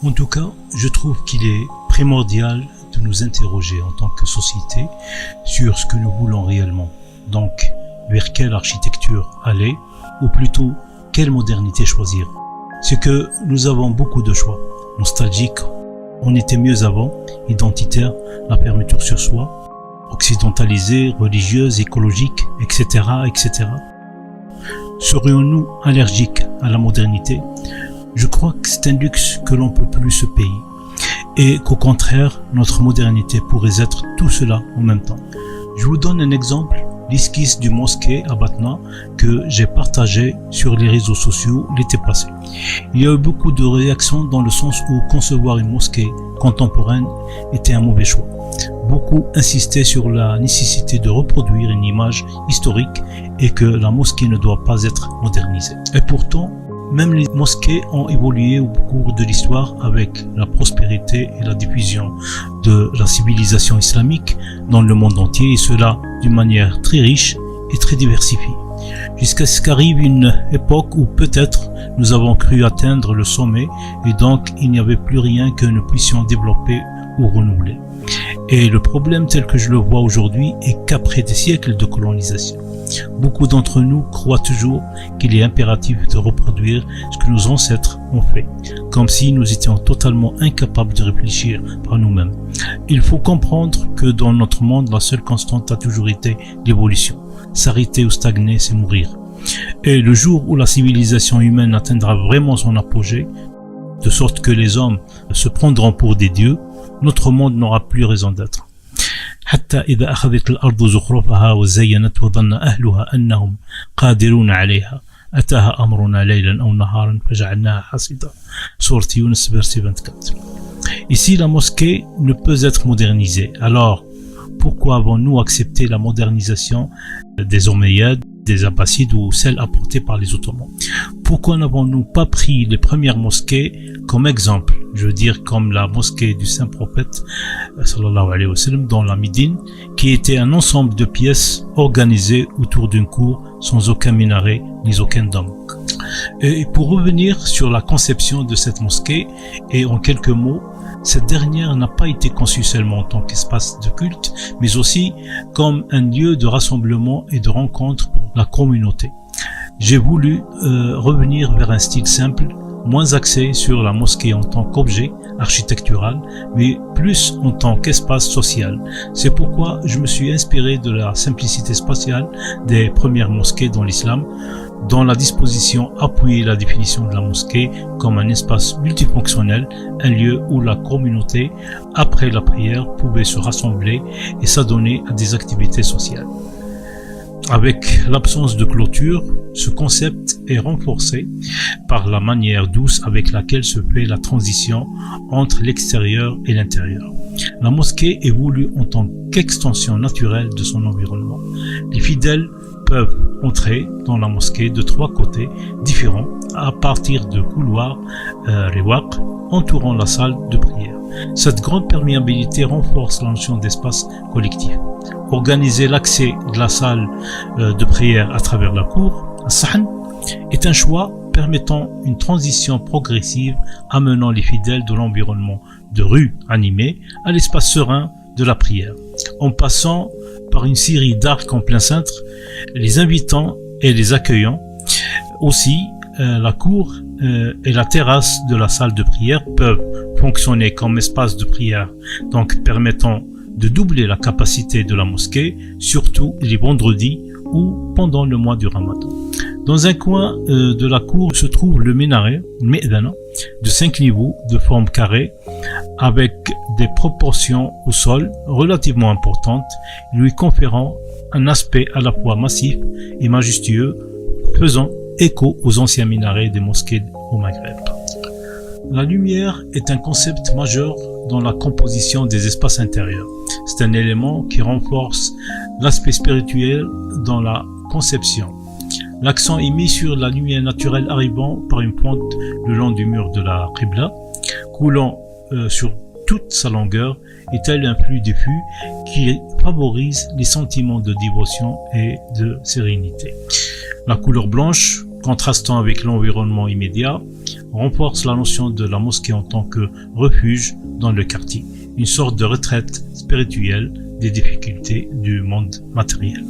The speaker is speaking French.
En tout cas, je trouve qu'il est primordial de nous interroger en tant que société sur ce que nous voulons réellement. Donc, vers quelle architecture aller, ou plutôt, quelle modernité choisir. C'est que nous avons beaucoup de choix. Nostalgique, on était mieux avant, identitaire, la fermeture sur soi, occidentalisée, religieuse, écologique, etc., etc. Serions-nous allergiques à la modernité? Je crois que c'est un luxe que l'on peut plus se payer. Et qu'au contraire, notre modernité pourrait être tout cela en même temps. Je vous donne un exemple, l'esquisse du mosquée à Batna que j'ai partagé sur les réseaux sociaux l'été passé. Il y a eu beaucoup de réactions dans le sens où concevoir une mosquée contemporaine était un mauvais choix. Beaucoup insistaient sur la nécessité de reproduire une image historique et que la mosquée ne doit pas être modernisée. Et pourtant, même les mosquées ont évolué au cours de l'histoire avec la prospérité et la diffusion de la civilisation islamique dans le monde entier, et cela d'une manière très riche et très diversifiée. Jusqu'à ce qu'arrive une époque où peut-être nous avons cru atteindre le sommet et donc il n'y avait plus rien que nous puissions développer ou renouveler. Et le problème tel que je le vois aujourd'hui est qu'après des siècles de colonisation, beaucoup d'entre nous croient toujours qu'il est impératif de reproduire ce que nos ancêtres ont fait, comme si nous étions totalement incapables de réfléchir par nous-mêmes. Il faut comprendre que dans notre monde, la seule constante a toujours été l'évolution. S'arrêter ou stagner, c'est mourir. Et le jour où la civilisation humaine atteindra vraiment son apogée, de sorte que les hommes se prendront pour des dieux, notre monde n'aura plus raison d'être. حتى إذا أخذت الأرض زخرفها وزينت وظن أهلها أنهم قادرون عليها أتاها أمرنا ليلا أو نهارا فجعلناها حصيدا. Sourate Yunus, verset 24. Ici, la mosquée ne peut être modernisée. Alors, pourquoi avons-nous accepté la modernisation des Omeyyades, des Abbassides ou celle apportée par les Ottomans? Pourquoi n'avons-nous pas pris les premières mosquées comme exemple? Je veux dire comme la mosquée du Saint-Prophète sallallahu alayhi wa sallam dans la Médine, qui était un ensemble de pièces organisées autour d'une cour sans aucun minaret ni aucun dôme. Et pour revenir sur la conception de cette mosquée, et en quelques mots, cette dernière n'a pas été conçue seulement en tant qu'espace de culte, mais aussi comme un lieu de rassemblement et de rencontre pour la communauté. J'ai voulu revenir vers un style simple, moins axé sur la mosquée en tant qu'objet architectural, mais plus en tant qu'espace social. C'est pourquoi je me suis inspiré de la simplicité spatiale des premières mosquées dans l'islam, dont la disposition appuyait la définition de la mosquée comme un espace multifonctionnel, un lieu où la communauté, après la prière, pouvait se rassembler et s'adonner à des activités sociales. Avec l'absence de clôture, ce concept est renforcé par la manière douce avec laquelle se fait la transition entre l'extérieur et l'intérieur. La mosquée est voulue en tant qu'extension naturelle de son environnement. Les fidèles peuvent entrer dans la mosquée de trois côtés différents à partir de couloirs riwaq entourant la salle de prière. Cette grande perméabilité renforce la notion d'espace collectif. Organiser l'accès de la salle de prière à travers la cour, as-sahn, est un choix permettant une transition progressive amenant les fidèles de l'environnement de rue animée à l'espace serein de la prière, en passant par une série d'arcs en plein cintre, les invitant et les accueillant. Aussi, la cour et la terrasse de la salle de prière peuvent fonctionner comme espace de prière, donc permettant de doubler la capacité de la mosquée, surtout les vendredis ou pendant le mois du Ramadan. Dans un coin de la cour se trouve le minaret, le mi'dana, de 5 niveaux de forme carrée, avec des proportions au sol relativement importantes, lui conférant un aspect à la fois massif et majestueux, faisant écho aux anciens minarets des mosquées au Maghreb. La lumière est un concept majeur dans la composition des espaces intérieurs. C'est un élément qui renforce l'aspect spirituel dans la conception. L'accent est mis sur la lumière naturelle arrivant par une pente le long du mur de la Qibla, coulant sur toute sa longueur, et tel un flux diffus qui favorise les sentiments de dévotion et de sérénité. La couleur blanche contrastant avec l'environnement immédiat, renforce la notion de la mosquée en tant que refuge dans le quartier, une sorte de retraite spirituelle des difficultés du monde matériel.